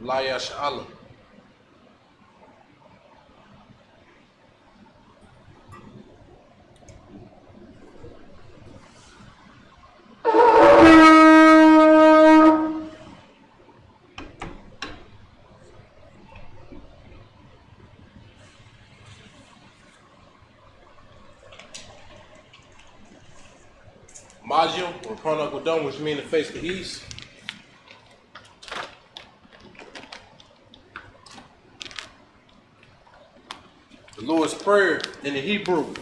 La yash'ala. Majum, or Pronagodon, which means to face the east. The Lord's Prayer in the Hebrew.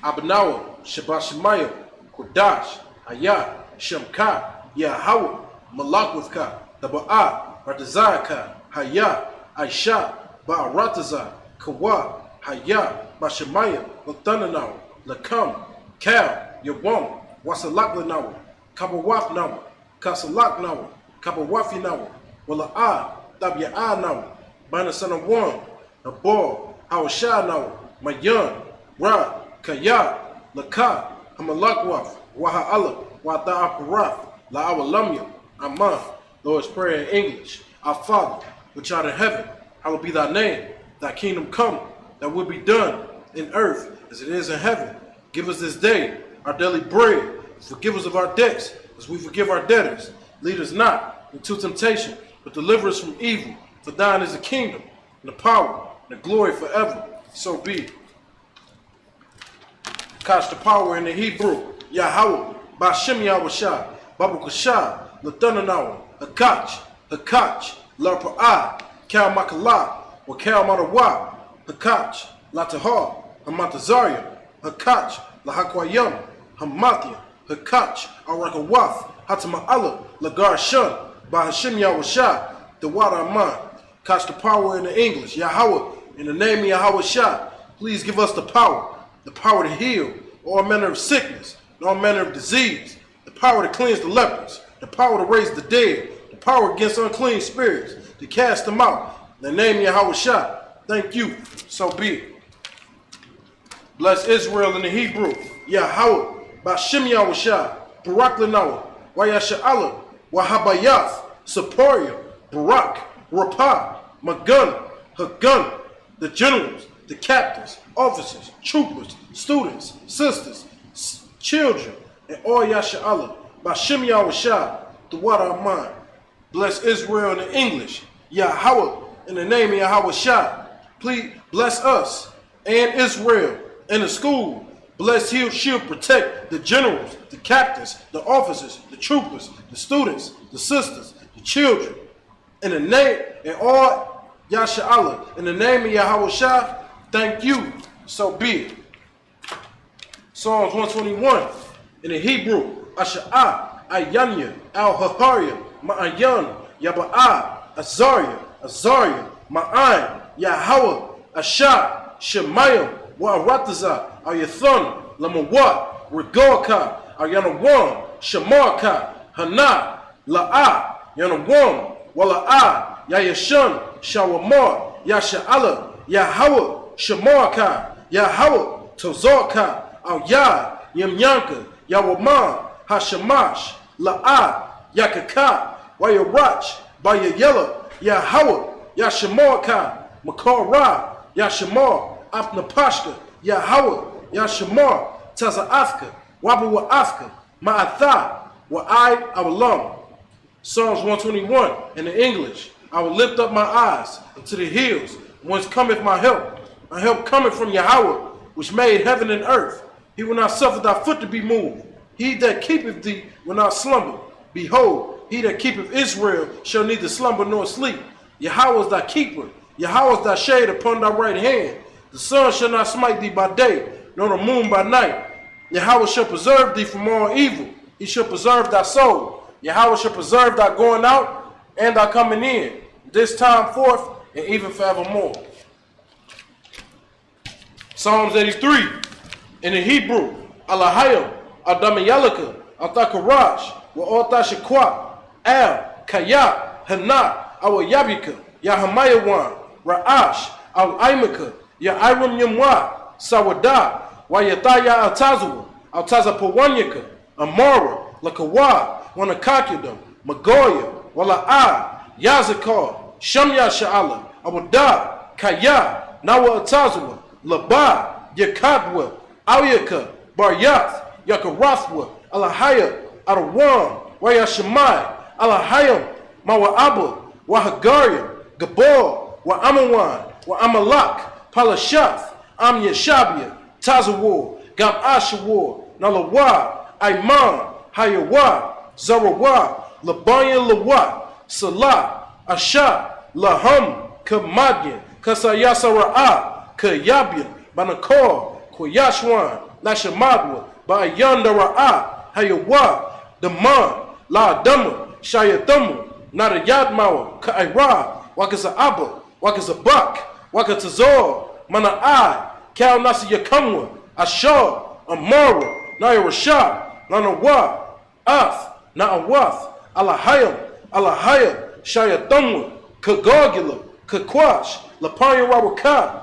Abanawa, Shabbat Shemayim, Kodash, Hayat, Shemka, Yahweh, Malakwithka, Taba'ah, Ratazaka, Hayat, Aisha, Ba'arataza, Kawa, Hayat, Bashemayim, Lathananawa, Lakam, Kal, Yawam, Wasalak Kabawaf Nawa, Kasalak Nawa, Kabawafi Nawa, Wala'ah, Tabya'a Nawa, Bana Son of One, Nabor, Hawashah Nawa, Mayan, Ra, Kaya, Laka, Hamalakwaf, Waha'ala, Wata'aparath, La'awalamya, Amah. Lord's Prayer in English. Our Father, which art in heaven, hallowed be thy name. Thy kingdom come, that will be done in earth as it is in heaven. Give us this day our daily bread. Forgive us of our debts, as we forgive our debtors. Lead us not into temptation, but deliver us from evil. For thine is the kingdom, and the power, and the glory forever. So be it. Catch the power in the Hebrew. Yahweh, Bashem Yahweh, Babu Kashah, Lathananawa, Hakach, Larpa'ah, Kal Makala, or Kal Matawa, Hakach, Latahar, Hamatazariya, Hakach, Lahakwayam, Hamathia, Hakach, Arakawaf, Hatama'ala, Lagar Shun, Bahashim Yahweh, the water of mine. Catch the power in the English. Yahweh, in the name of Yahweh Shah, please give us the power to heal all manner of sickness, and all manner of disease, the power to cleanse the lepers, the power to raise the dead, the power against unclean spirits, to cast them out. In the name of Yahweh Shah, thank you, so be it. Bless Israel in the Hebrew. Yahweh, Bashem Yahweh Shah, Barak Lanawa, Wayasha'ala, Wahabayath, Saporia, Barak, Rapah, Magun, Hagun, the generals, the captains, officers, troopers, students, sisters, children, and all Yasha'ala, Bashem Yahweh Shah, the water of mine. Bless Israel in the English. Yahweh, in the name of Yahweh Shah, please bless us and Israel in the school. Bless, heal, shield, protect the generals, the captains, the officers, the troopers, the students, the sisters, the children. In the name, and all Yasha'Allah, in the name of Yahweh Shah, thank you, so be it. Psalms 121, in the Hebrew, Asha'ah, Ayanya, Al-Hahariya, Ma'ayan, Yaba'ah, Azariya, Ma'ayin, Yahweh, Ashah, Shemayim, Wa'arataza, Ayathon, Lamawat, Regorka, Ayanawan, Shamarka, Hana, La'ah, Yanawam, Wala'ah, Yayashan, Shawamar, Yasha'ala, Yahweh, Shamarka, Yahweh, Tozorka, Al-Yad, Yamyanka, Yawamah, Hashamash, La'ah, Yakaka, Wayarach, Bayayela, Yahweh, Yashamarka, Makara, Yashamar, Afnapashka, Yahweh, Yashamar, Taza'afka, Wabu'afka, Ma'atha, Wa'ai, Awalam. Psalms 121 in the English. I will lift up my eyes unto the hills, whence cometh my help. My help cometh from Yahweh, which made heaven and earth. He will not suffer thy foot to be moved. He that keepeth thee will not slumber. Behold, he that keepeth Israel shall neither slumber nor sleep. Yahweh is thy keeper. Yahweh is thy shade upon thy right hand. The sun shall not smite thee by day, nor the moon by night. Yahweh shall preserve thee from all evil. He shall preserve thy soul. Yahweh shall preserve thy going out and thy coming in, this time forth and even forevermore. Psalms 83 in the Hebrew. Alahayim, Adamayalaka, Altakarash, Wa'otashakwa, Al, Kaya, Hana, Awayabika, Yahamayawan, Ra'ash, Al-Aimaka, Ya'arim Yamwa, Sawada, Wayataya Atazawa, Altazapawanyaka, Amara, Lakawa, Wanakakidam, Magoya, Wala'a, Yazakar, Shamya Sha'ala, Awada, Kaya, Nawa Atazwa, Laba, Yakadwa, Awyaka, Baryath, Yakarathwa, Alahaya, Arawan, Wayashamai, Alahayam, Mawa'aba, Wahagaria, Gabor, Wa'amawan, Wa'amalak, Palashath, Amyashabia, Tazawar, Gam Ashawar, Nalawa, Aiman, Hayawa, Zarawa, Labanya Lawa, Salah, Asha, Laham, Kamadyan, Kasayasara'a, Kayabyan, Banakor, Koyashwan, Lashamadwa, Bayandara'a, Hayawa, Daman, La Dama, Shayathamu, Nadayadmawa, Ka'ira, Wakaza'aba, Wakazabak, Wakatazor, Mana'ai, Kal Nasi Yakamwa, Ashar, Amara, Nayarashah, Nanawa, Ath, Na'awath, Alahayam, Alahaya, Shayathamwa, Kagagula, Kakwash, Lapanya Rawaka,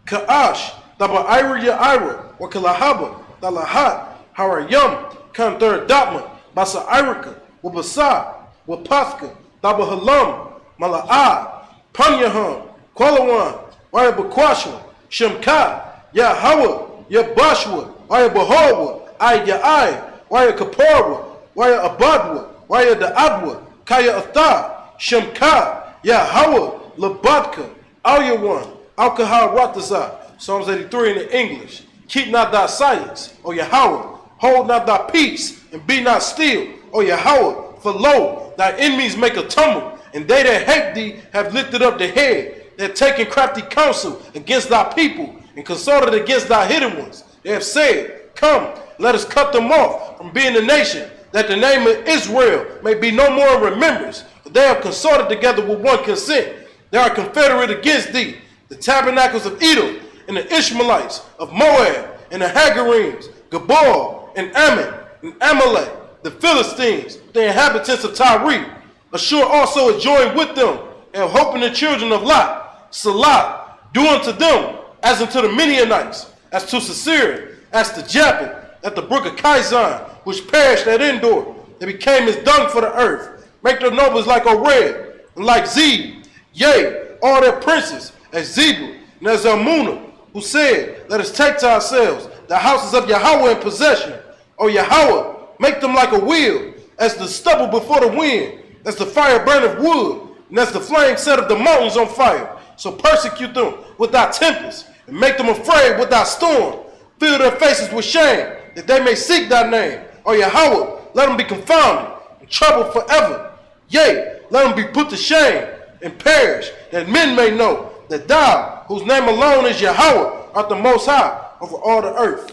Ka'ash, Daba Ira, Wakalahaba, Dalahat, Harayam, Kanthar Datma, Basa Irika, Wabasa, Wapathka, Daba Halam, Mala'a, Panyaham, Kwalawan, Waya Bakwashwa, Shemka, Yahawa, Yabashwa, Waya Bahawa, Ay, Waya Kaparwa, Waya Abadwa, Waya Da'abwa, Kaya Atha, Shemka, Yahawa, Labadka, Alyawan, Alkahal Rataza, Psalms 83 in the English. Keep not thy silence, O Yahweh. Hold not thy peace, and be not still, O Yahweh. For lo, thy enemies make a tumult, and they that hate thee have lifted up the head. They have taken crafty counsel against thy people, and consulted against thy hidden ones. They have said, come, let us cut them off from being a nation, that the name of Israel may be no more in remembrance. For they have consorted together with one consent. They are confederate against thee, the tabernacles of Edom, and the Ishmaelites of Moab, and the Hagarenes, Gabor, and Ammon, and Amalek, the Philistines, the inhabitants of Tyre. Ashur also is joined with them, and hope in the children of Lot. Salah, do unto them as unto the Midianites, as to Sisera, as to Japheth, at the brook of Kizon, which perished at Endor. They became as dung for the earth. Make their nobles like Oreb, and like Zeb, yea, all their princes, as Zebul, and as Zalmunna, who said, let us take to ourselves the houses of Yahweh in possession. O Yahweh, make them like a wheel, as the stubble before the wind, as the fire burneth wood, and as the flame setteth the mountains on fire. So persecute them with thy tempest, and make them afraid with thy storm. Fill their faces with shame, that they may seek thy name. O Yahweh, let them be confounded and troubled forever. Yea, let them be put to shame and perish, that men may know that thou, whose name alone is Yahweh, art the most high over all the earth.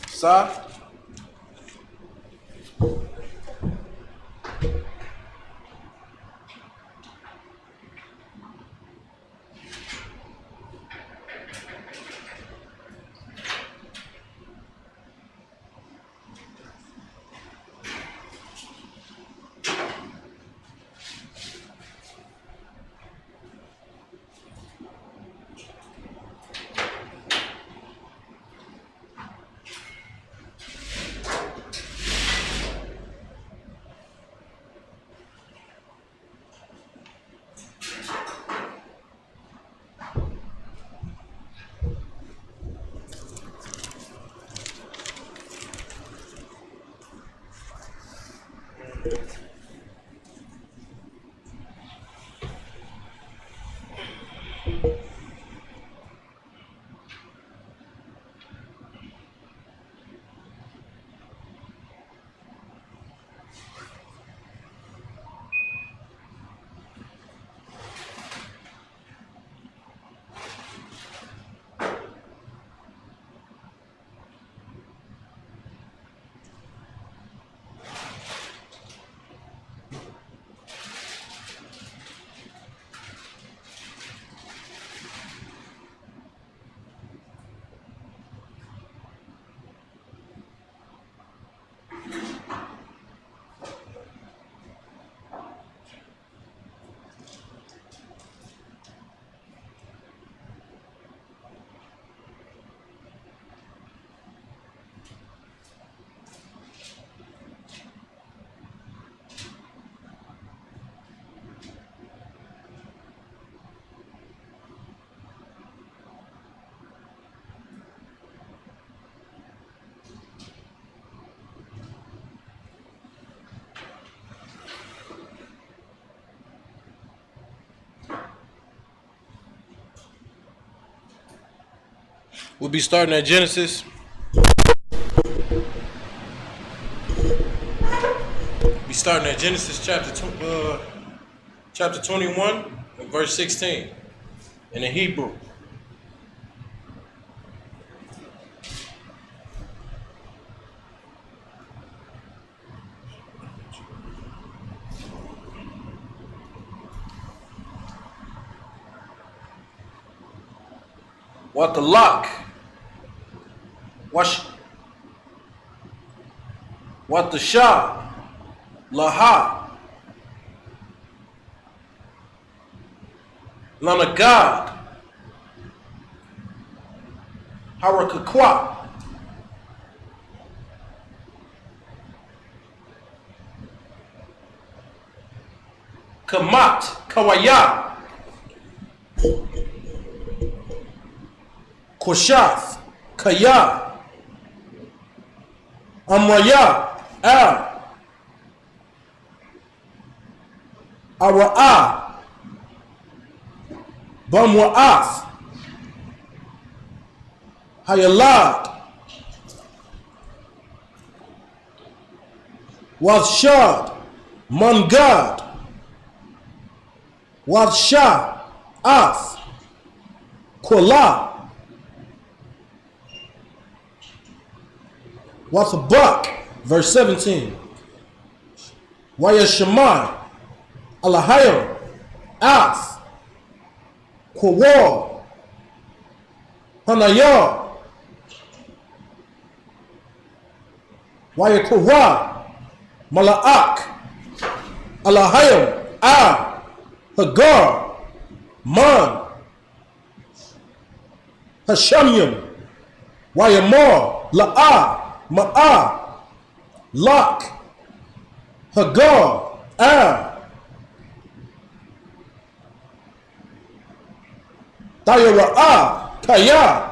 Sa. We'll be starting at Genesis. We'll be starting at Genesis chapter 21 and verse 16 in the Hebrew. What the lock? What the shah? Laha. Lana God. Harakakwa. Kamat. Kawaya. Koshath, Kaya, Amraya, Ara'a, Bamwa'ath, Hayalad, Wazshad, Mungad, Wazshah, Ath, Kola, What's a buck? Verse 17. Wayashemai, Alahayim, Ath, Kwawal, Hanayah, Wayakura, Mala'ak, Alahayim, Hagar, Man, Hashamyim, Wayamar, La'ah, Ma'ah, Lak, Hagar, Tayara'ah, Kaya,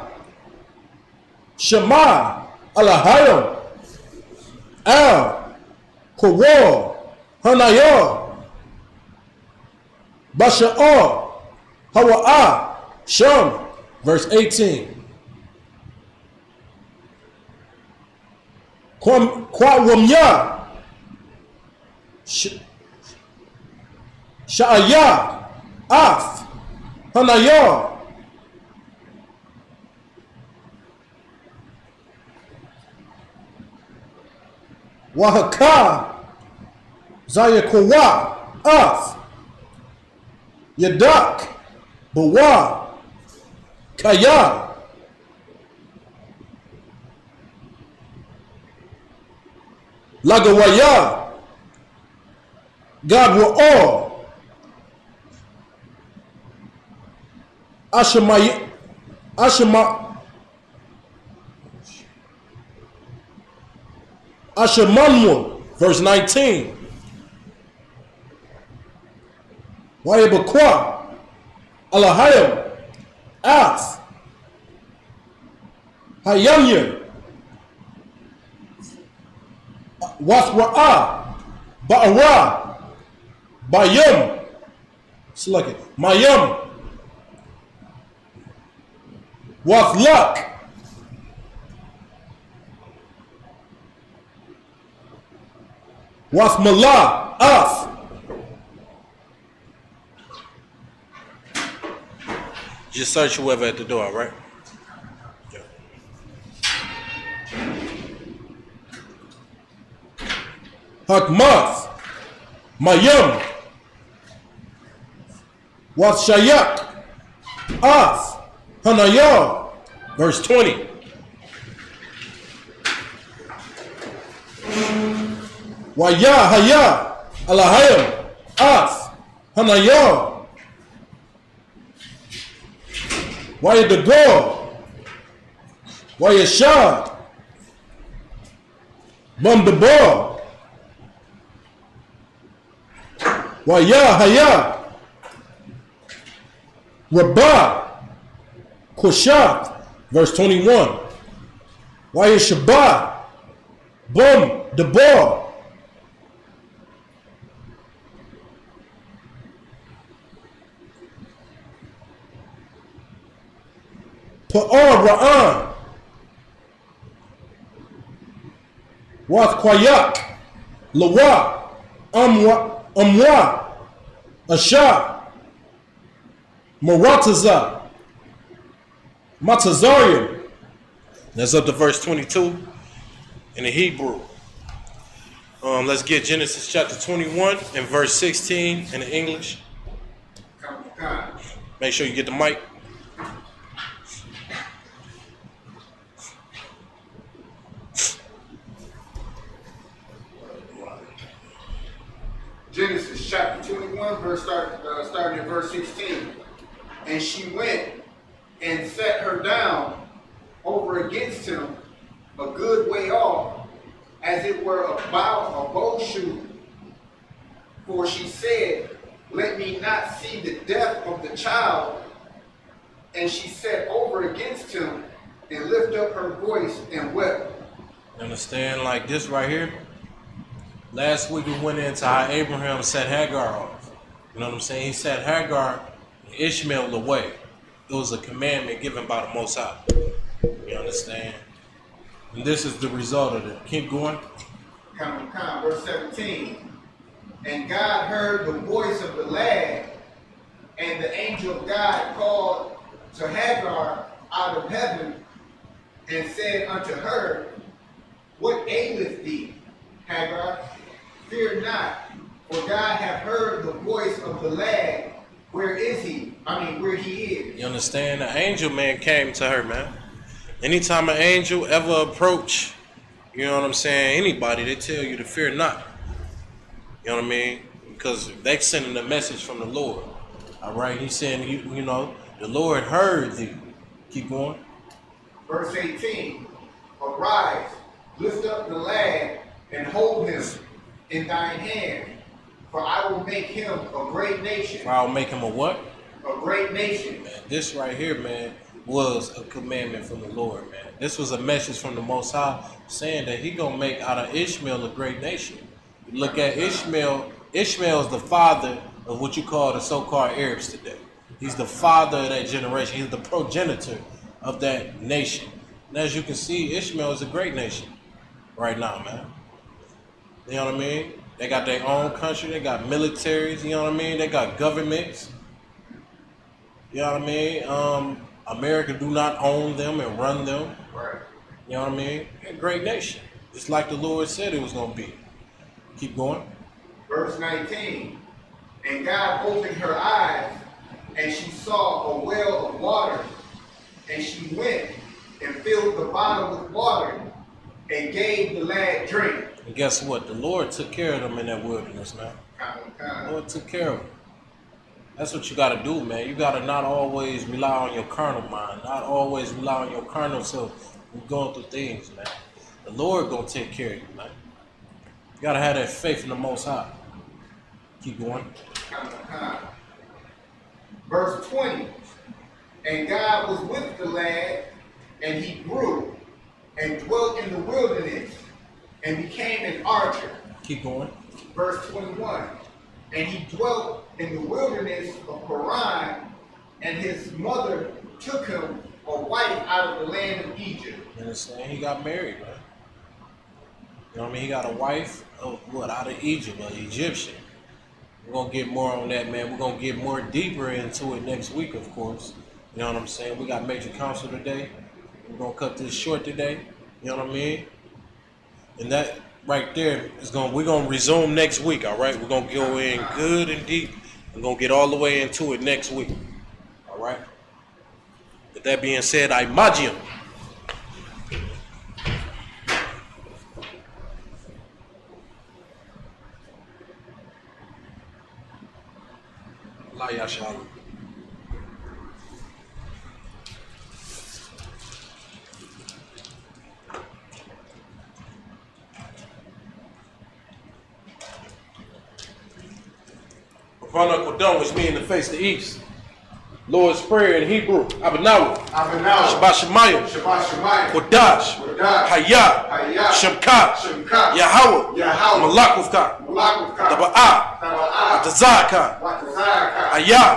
Shema, Alahayim, Kawar, Hanayah, Basha'ah, Hawa'ah, Shem, verse 18. Kwawamya, Sha'aya, Ath, Hanayah, Wahaka, Zayakowa, Ath, Yadak, Bawa, Kaya, Lagawaya, God will all, Ashemanmu, verse 19. Wayabakwa, Alahayim, Ath, Hayamya, Wasra'a, Ba'ara, Bayam, select it, Mayam, Wathlak, Wathmalah, Ath. Just search whoever at the door, all right? Yeah. Hakmath, Mayam, Wathshayak, Ath, Hanayah, verse 20. Waya, Haya, Alahayim, Ath, Hanayah, Waya Dagor, Waya Shad, Bumdabar, Waya, Haya, Rabbah, Kushat, verse 21. Waya Shabbat, Bum, Debar, Pa'ar Ra'an, Wath Kwayak, Lawa, Amwa, Asha, Marataza, Matazarian. That's up to verse 22 in the Hebrew. Let's get Genesis chapter 21 and verse 16 in the English. Make sure you get the mic. Genesis chapter 21, starting at verse 16. And she went and set her down over against him a good way off, as it were about a bow shoot. For she said, let me not see the death of the child. And she sat over against him and lifted up her voice and wept. Understand, like this right here? Last week we went into how Abraham set Hagar off. You know what I'm saying? He set Hagar and Ishmael away. It was a commandment given by the Most High. You understand? And this is the result of it. Keep going. Verse 17. And God heard the voice of the lad, and the angel of God called to Hagar out of heaven, and said unto her, what aileth thee, Hagar? Fear not, for God hath heard the voice of the lad. Where is he? Where he is. You understand? The angel, man, came to her, man. Anytime an angel ever approach, you know what I'm saying, anybody, they tell you to fear not. You know what I mean? Because they sending a message from the Lord. All right? He's saying, you know, the Lord heard thee. Keep going. Verse 18. Arise, lift up the lad, and hold him in thine hand, for I will make him a great nation. I'll make him a what? A great nation. Man, this right here, man, was a commandment from the Lord, man. This was a message from the Most High saying that he gonna make out of Ishmael a great nation. You look at Ishmael. Ishmael is the father of what you call the so-called Arabs today. He's the father of that generation. He's the progenitor of that nation. And as you can see, Ishmael is a great nation right now, man. You know what I mean? They got their own country. They got militaries. You know what I mean? They got governments. You know what I mean? America do not own them and run them. Right. You know what I mean? A great nation. Just like the Lord said it was going to be. Keep going. Verse 19. And God opened her eyes, and she saw a well of water. And she went and filled the bottle with water and gave the lad drink. And guess what? The Lord took care of them in that wilderness, man. The Lord took care of them. That's what you got to do, man. You got to not always rely on your carnal mind. Not always rely on your carnal self when going through things, man. The Lord going to take care of you, man. You got to have that faith in the Most High. Keep going. Verse 20. And God was with the lad, and he grew and dwelt in the wilderness and became an archer. Keep going. Verse 21. And he dwelt in the wilderness of Paran, and his mother took him a wife out of the land of Egypt. You understand? He got married, man. You know what I mean? He got a wife of what? Out of Egypt, an Egyptian. We're going to get more on that, man. We're going to get more deeper into it next week, of course. You know what I'm saying? We got major council today. We're going to cut this short today. You know what I mean? And that right there is we're going to resume next week, all right? We're going to go in good and deep. We're going to get all the way into it next week, all right? With that being said, I imagine. Allah Yashallah. Upon Kodon, which means to face the east. Lord's Prayer in Hebrew. Abanawa. Shabbat Shemayim. Kodash. Hayah. Shemka. Yahweh. Malakufka. Daba'ah. Atazaka. Ayah.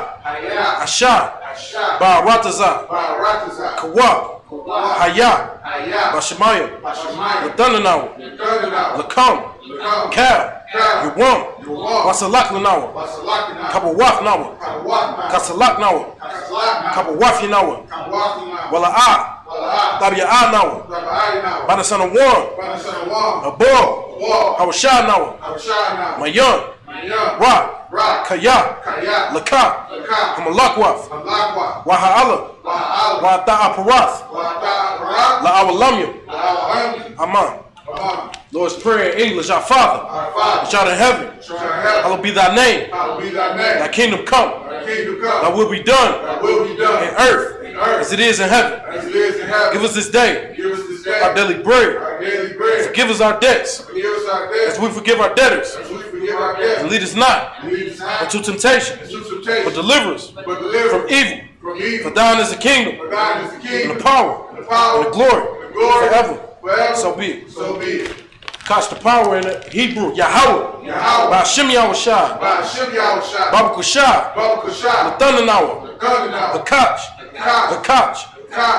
Asha. Asha. Ba'aratazah. Ba'aratazah. Kawab. Kawab. Hayat. Hayat. Bashemaya. Bashemaya. Ladunanawa. Ladunanawa. Lakam. Lakam. Kal. Kal. Yuwam. Yuwam. Wasalakanawa. Wasalakanawa. Kabawafnawa. Kabawafnawa. Kasalaknawa. Kasalaknawa. Kabawafinawa. Kabawafnawa. Wala'a. Wala'a. Tabi'anawa. Tabi'anawa. Banasanawan. Banasanawan. Abor. War. Hawashanawa. Hawashanawa. Mayan. Mayan. Ra. Ra. Kaya. Kaya. Laka. Laka. Hamalakwaf. Malakwa. Waha'ala. Wa'ala. Wa'ata'aparath. Wa'ata'aparath. La'awalamya. La'awalamya. Aman. Aman. Lord's Prayer in English. Our Father, Our Father, which art in heaven, which art in heaven, hallowed be thy name. hallowed be thy name. Thy kingdom come. Thy kingdom come. Thy will be done Thy will be done in earth as it is in heaven. as it is in heaven. Give us this day Give us this day our daily bread. our daily bread. Forgive us our debts Forgive us our debts as we forgive our debtors. as we forgive our And debtors. lead us not Lead us not into temptation, into temptation, but deliver us but deliver from us evil. from evil. For thine is the kingdom, For thine is the and kingdom, the power, and the power, and the glory, and the glory forever. forever. So be it. So be it. Catch the power in the Hebrew, Yahweh, Yahweh, by Hashem Yahushua, by Hashem Yahushua, Babu Kushah, Baba Kushah, Thundernawa, Gundanao, Hakach, Hakach,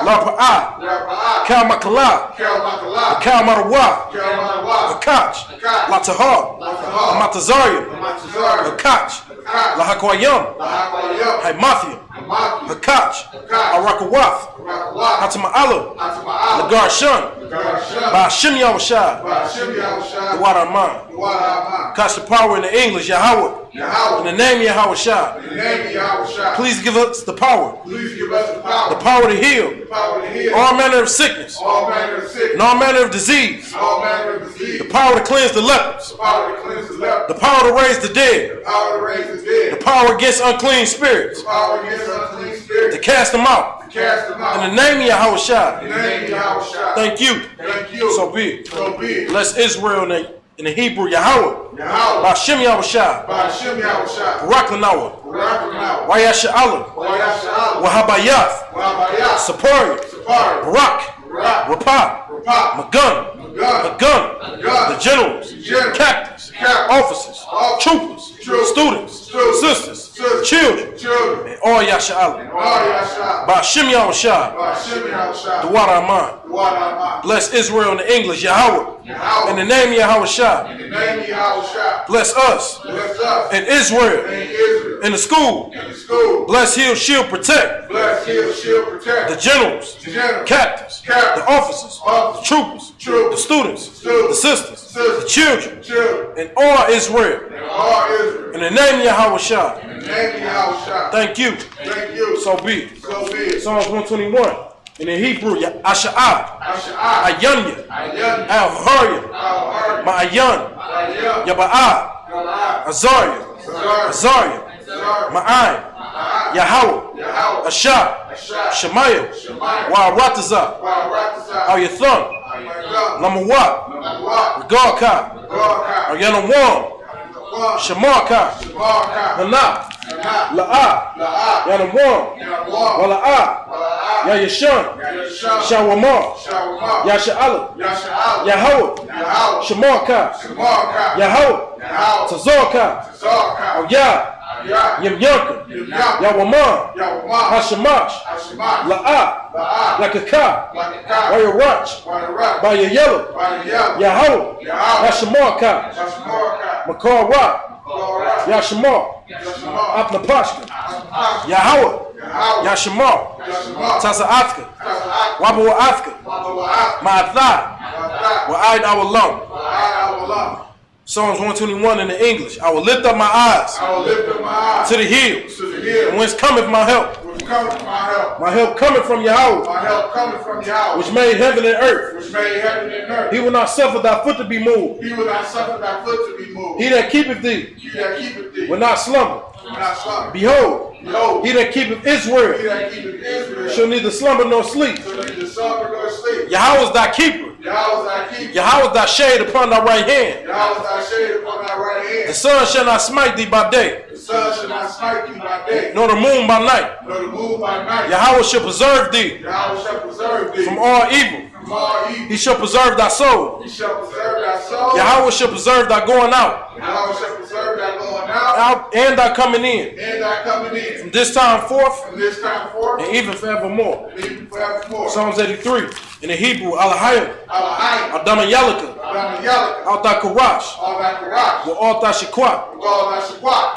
La Pa'ah, Rapa'ah, Kal Makalah, Kel Makalah, Kal Marawa, Kel Manawa, Hakach, Hakach, La Tahar, Latahar, Matazarian, Matazar, Hakach, Hakach, La Hakwayam, Lahakwayam, Haimathia, Hamaki, Hakach, Hakach, Arakawath, Rakawah, Hatama'ala, Atama'ala, Lagarshan, Garashah, by Hashem Yahushua, by Hashem the Yahushua, Wadaman. Wadaman, Catch the power in the English, Yahweh, in Yahweh, the name of Yahushua. in the name of Yahushua, Please give us the power, please give us the the power, power to heal the power to heal all manner of sickness, all manner of and sickness, all manner of disease, all manner of disease, the power to cleanse the lepers, the power to cleanse the leper, the power to raise the dead, the power to raise the dead, the power against unclean spirits, the power against unclean to spirits, cast them out. to cast them out. In the name of Yahushua, In the name of Yahushua. thank you. Thank you. So be it. So be it. Bless Israel in the Hebrew, Yahweh, Yahweh, by Hashem Yahushua, by Hashem Yahushua, Baraklanawa, Barakanawa, Wayasha'ala, Wayasha'ala, Wahabayath, Wahabayah, Saparia, Sapari, Barak, Barak, Rapah, Rapah, Magun, Magun, Magun, Magun, the generals, generals, captains, captains, officers, officers, troopers, troopers, students, students, sisters, sisters, children, children, and all Yasha'ala. all Yahshua, By Hashem Yahushua, by Hashem Yahushua, the Wadaman. Wadaman, Bless Israel in the English, Yahweh, Yahweh, in the name of Yahushua. in the name of Yahushua, Bless us bless us, in Israel, in Israel, in the school. in the school, Bless, heal, shield, protect bless, heal, shield, protect, the generals, the generals, captains, captains, the officers, the officers, troopers, troopers, the students, students, the sisters, sisters, the children, children, and all Israel. and all Israel, In the name of Yahushua, in the name of Yahushua. thank you. Thank you. So be it. So be it. Psalms 121. In the Hebrew, Asha'ah, Asha'ah, Ayanya, Ayyan, Al-Harya, Al-Har, Ma'ayan, Ayyan, Yaba'ah, Yala'ah, Azariah, Azar, Azariah, Azar, Ma'ayin, Ma'ah, Yahweh, Yahweh, Ashah, Ashah, Shemaiah, Shemaiah, Wa'aratazah, Wa'aratazah, Al-Yatham, Ayyan, Lamawat, Namawat, Regalka, Gorka, Yanawam, Yanawam, Shamarka, Shamarka, Hanah, Hanah, La'ah, La'ah, Yanawam, Yanawam, Wala'ah, Wala'ah, Yayashan, Yayashah, Shawamar, Shawamah, Yasha'ala, Yasha'al, Yahweh, Yahweh, Shamarka, Shamarka, Yahweh, Yahweh, Tazorka, Zarka, Yah, Ayah, Yamyanka, Yamyanka, Yawamah, Yawamah, Hashamash, Hashemah, La'ah, La'ah, Lakaka, Lakaka, Wayarach, Wayarach, Bayayela, Bayayel, Yahweh, Yahweh, Hashamarka, Hashemorka, Makarah, Korah, Yashamar, Yashemah, Apnapashka, Apnapashka, Yahweh, Yahweh, Yashamar, Yashemah, Taza'atka, Taza'at, Wabu'atka, Wabawa'at, Ma'atha, Wa'at, Wa'aid Awalam. Wa'at, Psalms 121 in the English. I will lift up my eyes I will lift up my eyes to the hills, to the hill, and whence cometh my help. which cometh my help. My help cometh from Yahweh, My help cometh from Yahweh, which made heaven and earth. which made heaven and earth. He will not suffer thy foot to be moved. He will not suffer thy foot to be moved. He that keepeth thee He that keepeth thee will not slumber. will not slumber. Behold, Behold, he that keepeth he Israel that keepeth Israel shall neither slumber nor sleep. shall neither slumber nor sleep. Yahweh is thy keeper. Yahweh is thy keeper. Yahweh is thy shade upon thy right hand. Yahweh is thy shade upon thy right The hand. sun shall not smite thee by day, The sun shall not smite thee by day, nor the moon by night. nor the moon by night. Yahweh shall preserve thee Yahweh shall preserve thee from all evil. from all evil. He shall preserve thy soul. He shall preserve thy soul. Yahweh shall preserve thy going out Yahweh shall preserve thy going out, and thy coming in, and thy coming in, from this time forth, from this time forth, and even forevermore. and even forevermore. Psalms 83. In the Hebrew, Alahayim, Alahayim, Adama Yalaka, Adama Yalaka, Alta Karash, all thy Karash, Wa Alta Shikwat, with all thy Shabbat,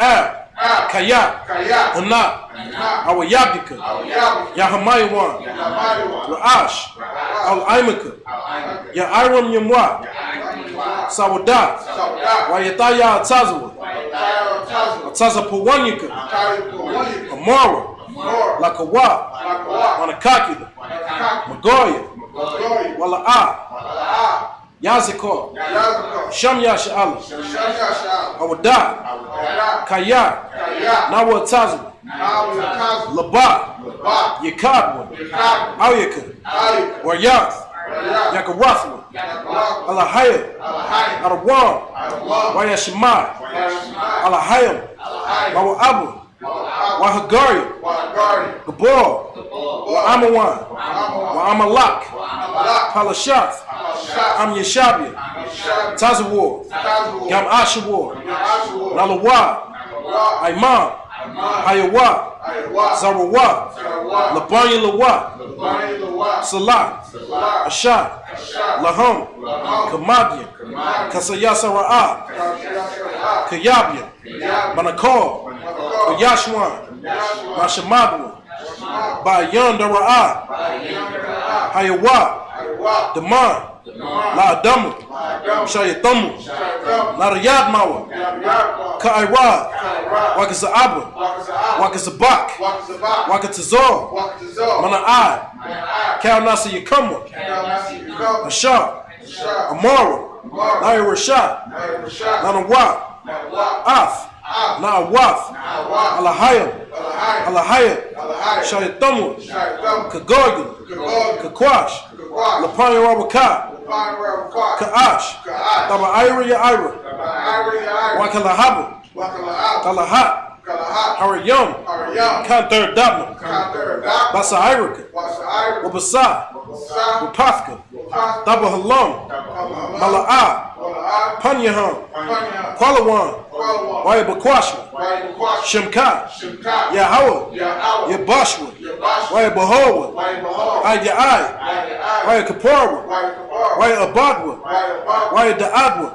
Ab, Kayak, Kayak, Hanat, Hanat, Awa Yabika, Yahweh, Yahamayawan, Yahweh, Ra'ash, Al Aimaka, Ya Iram Yamwa, Sawadat, Wayataya Atazwa, Ataza Pawanyaka, Amara, Lakawa, Wanakakida, Magoya, Wala'a, Yazikor, Sham Yasha Allah, Awadat, Kaya, Nawa Atazwa, Labat, Yakadwa, Awyaka, Waryath, Yakarathwa, Alahayim, Arawan, Wayashimai, Alahayim, Mawa'abu, Wahagari, Gabor, Wa'amawan, Wa'amalak, Palashath, Am Yeshabia, Tazawar, Yam Ashawar, Nalawa, Aiman, Hayawa, Zarawa, Labanya Lawa, Salah, Ashad, Laham, Kamadia, Kasayasa Ra'a, Kayabia, Manakor, Yashwan, Mashamadwa, Bayan Dara'a, Hayawa, Daman, La Adamu, Shayatamu, Narayad Mawa, Ka'irad, Wakaza'aba, Wakazabak, Wakatazor, Mana'ai, Kal Nasa Yakamwa, Ashar, Amara, Naya Rashad, Nanawa, Af, Na'awaf, Alahayim, Shayatamu, Kagorgan, Kakwash, Lapanya Rawaka, Ka'ash, Taba Ira Ya Ira, Wakalahabu, Kalahat, Harayam, Kanthar Dabna, Basa Irika, Wabasa, Wapafka, Taba Halam, Mala'a, Panyaham, Kwalawan, Waya Bakwashma, Shemka, Yahawa, Yabashwa, Waya Bahawa, Ayai, Waya Kaparwa, Waya Abadwa, Waya Da'adwa,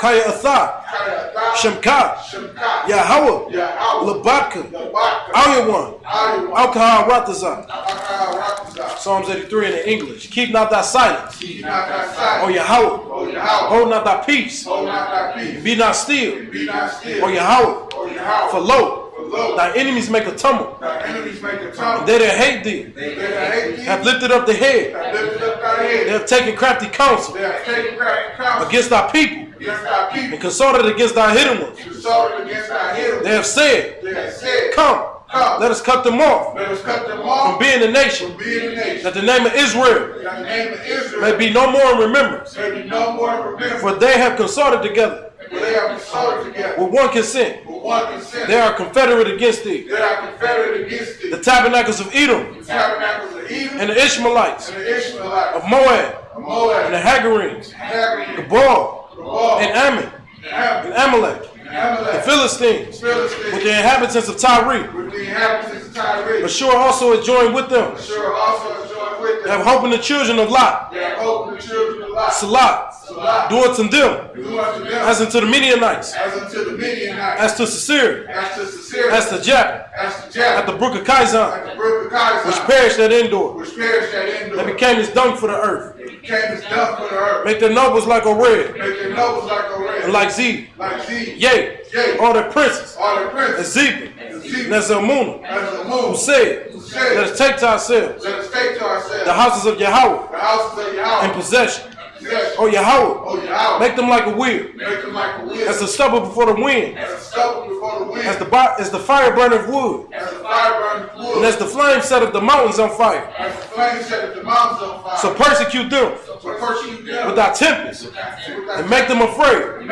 Kaya Atha, Shemka, Yahawa, Labatka, Ayawan, Alkaha Rataza. Psalms 83 in the English. Keep not thy silence, O Yahweh. Hold not thy peace. Be not still, O Yahweh. For lo, thy enemies make a tumult. And they that hate thee have lifted up the head. They have taken crafty counsel against thy people and consulted against thy hidden ones. They have said, Come, let us cut them off from being a nation, that the name of Israel may be no more in remembrance. For they have consulted together with one consent. They are confederate against thee. The tabernacles of Edom and the Ishmaelites of Moab and the Hagarenes, Gabor and Ammon and Amalek, the Philistines with the inhabitants of Tyre. Ashur also adjoined with them. They have hope in the children of Lot. Salah, do unto them as unto the Midianites, as to Sisera, as to Jack, at the brook of Kizon, which perished at Endor. They became as dung for the earth. Make their nobles like a red, and like Zeb. Yea, all their princes, as Zeba, and as Zalmunna, who said, Let us take to ourselves the houses of Yahweh in possession. O Yahweh, make them like a wheel, as the stubble before the wind, as the fire burneth wood, and as the flame setteth the mountains on fire. So persecute them with thy tempest, and make them afraid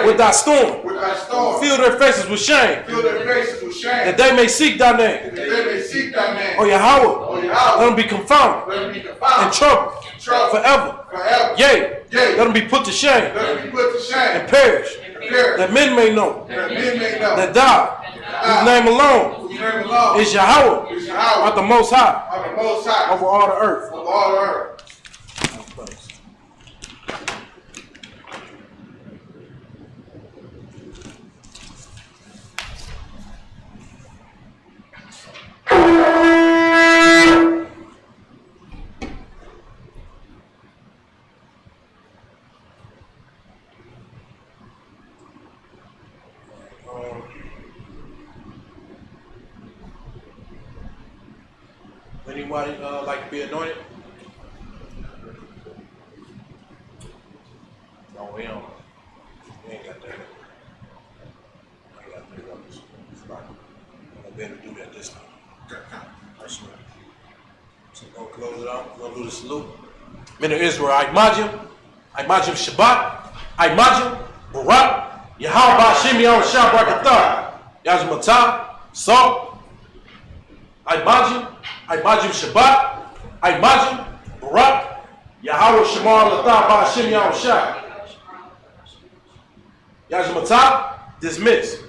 with thy storm. Fill their faces with shame, that they may seek thy name. O Yahweh, let them be confounded and troubled forever. Yea, let them be put to shame and perish perish. That men may know. That men may know. That thou, whose name alone Whose name alone is Yahweh, is Yahweh, art the Most High, are the Most High, over all the earth. over all the earth. Anybody like to be anointed? No, we don't. We ain't got that. I ain't got three brothers. I'm gonna be able to do that this time. Personally. So we're gonna close it out. We're gonna do the salute. Men of Israel, I imagine Shabbat, I imagine Barak, Yahweh Hashem Yahweh Shabbat, Yazmatah, Salt. I imagine Shabbat, I imagine Barak, Yahweh Shemar Latah Hashem Yahweh Shah. Yazmatah, dismiss.